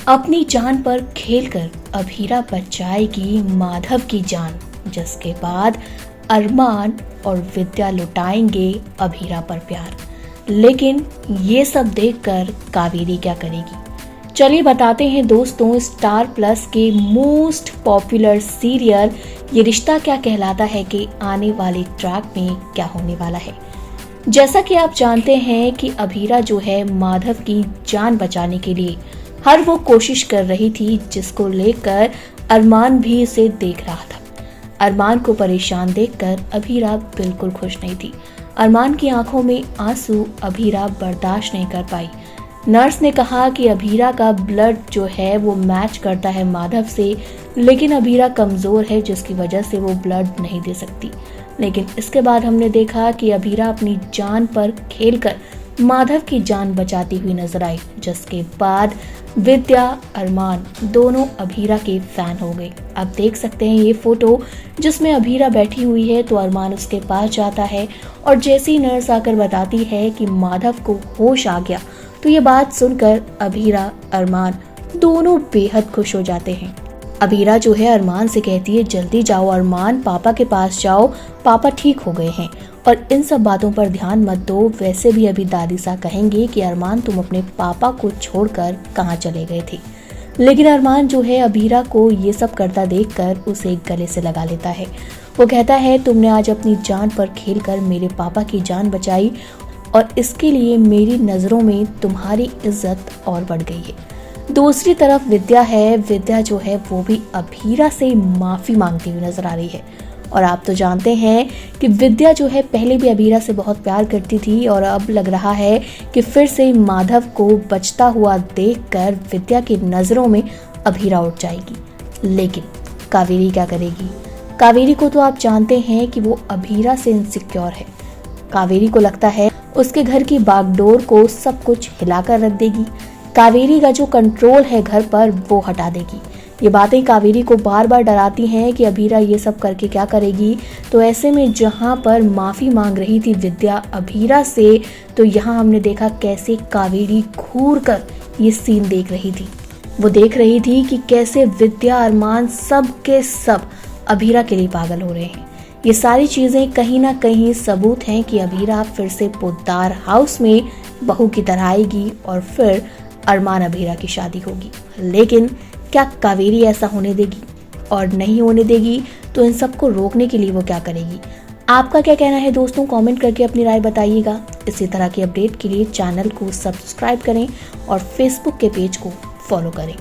अपनी जान पर खेलकर अभीरा बचाएगी माधव की जान, जिसके बाद अरमान और विद्या लुटाएंगे अभीरा पर प्यार। लेकिन ये सब देखकर कावेरी क्या करेगी? चलिए बताते हैं दोस्तों, स्टार प्लस के मोस्ट पॉपुलर सीरियल ये रिश्ता क्या कहलाता है कि आने वाले ट्रैक में क्या होने वाला है। जैसा कि आप जानते हैं कि अभीरा जो है माधव की जान बचाने के लिए हर वो कोशिश कर रही थी जिसको लेकर अरमान भी इसे देख रहा था। अरमान को परेशान देखकर अभीरा बिल्कुल खुश नहीं थी। अरमान की आंखों में आंसू अभीरा बर्दाश्त नहीं कर पाई। नर्स ने कहा कि अभीरा का ब्लड जो है वो मैच करता है माधव से, लेकिन अभीरा कमजोर है जिसकी वजह से वो ब्लड नहीं दे सकती। लेकिन इसके बाद हमने देखा कि अभीरा अपनी जान पर खेलकर माधव की जान बचाती हुई नजर आई, जिसके बाद विद्या अरमान दोनों अभीरा के फैन हो गए। अब देख सकते हैं ये फोटो जिसमें अभीरा बैठी हुई है तो अरमान उसके पास जाता है और जैसी नर्स आकर बताती है कि माधव को होश आ गया, तो ये बात सुनकर अभीरा अरमान दोनों बेहद खुश हो जाते हैं। अभीरा जो है अरमान से कहती है, जल्दी जाओ अरमान, पापा के पास जाओ, पापा ठीक हो गए हैं और इन सब बातों पर ध्यान मत दो। वैसे भी अभी दादी सा कहेंगे कि अरमान तुम अपने पापा को छोड़कर कहाँ चले गए थे। लेकिन अरमान जो है अभीरा को ये सब करता देखकर उसे गले से लगा लेता है। वो कहता है, तुमने आज अपनी जान पर खेलकर मेरे पापा की जान बचाई और इसके लिए मेरी नजरों में तुम्हारी इज्जत और बढ़ गई है। दूसरी तरफ विद्या है, विद्या जो है वो भी अभीरा से माफी मांगती हुई नजर आ रही है। और आप तो जानते हैं कि विद्या जो है पहले भी अभीरा से बहुत प्यार करती थी और अब लग रहा है कि फिर से माधव को बचता हुआ देखकर विद्या की नजरों में अभीरा उठ जाएगी। लेकिन कावेरी क्या करेगी? कावेरी को तो आप जानते हैं कि वो अभीरा से इनसिक्योर है। कावेरी को लगता है उसके घर की बागडोर को सब कुछ हिलाकर रख देगी। कावेरी का जो कंट्रोल है घर पर वो हटा देगी। ये बातें कावेरी को बार बार डराती हैं कि अभीरा ये सब करके क्या करेगी। तो ऐसे में जहां पर माफी मांग रही थी विद्या अभीरा से, तो यहाँ हमने देखा कैसे कावेरी घूर कर ये सीन देख रही थी। वो देख रही थी कि कैसे विद्या अरमान सब के सब अभीरा के लिए पागल हो रहे हैं। ये सारी चीजें कहीं ना कहीं सबूत हैं कि अभीरा फिर से पोद्दार हाउस में बहू की तरह आएगी और फिर अरमान अभीरा की शादी होगी। लेकिन क्या कावेरी ऐसा होने देगी? और नहीं होने देगी तो इन सबको रोकने के लिए वो क्या करेगी? आपका क्या कहना है दोस्तों? कमेंट करके अपनी राय बताइएगा। इसी तरह की अपडेट के लिए चैनल को सब्सक्राइब करें और फेसबुक के पेज को फॉलो करें।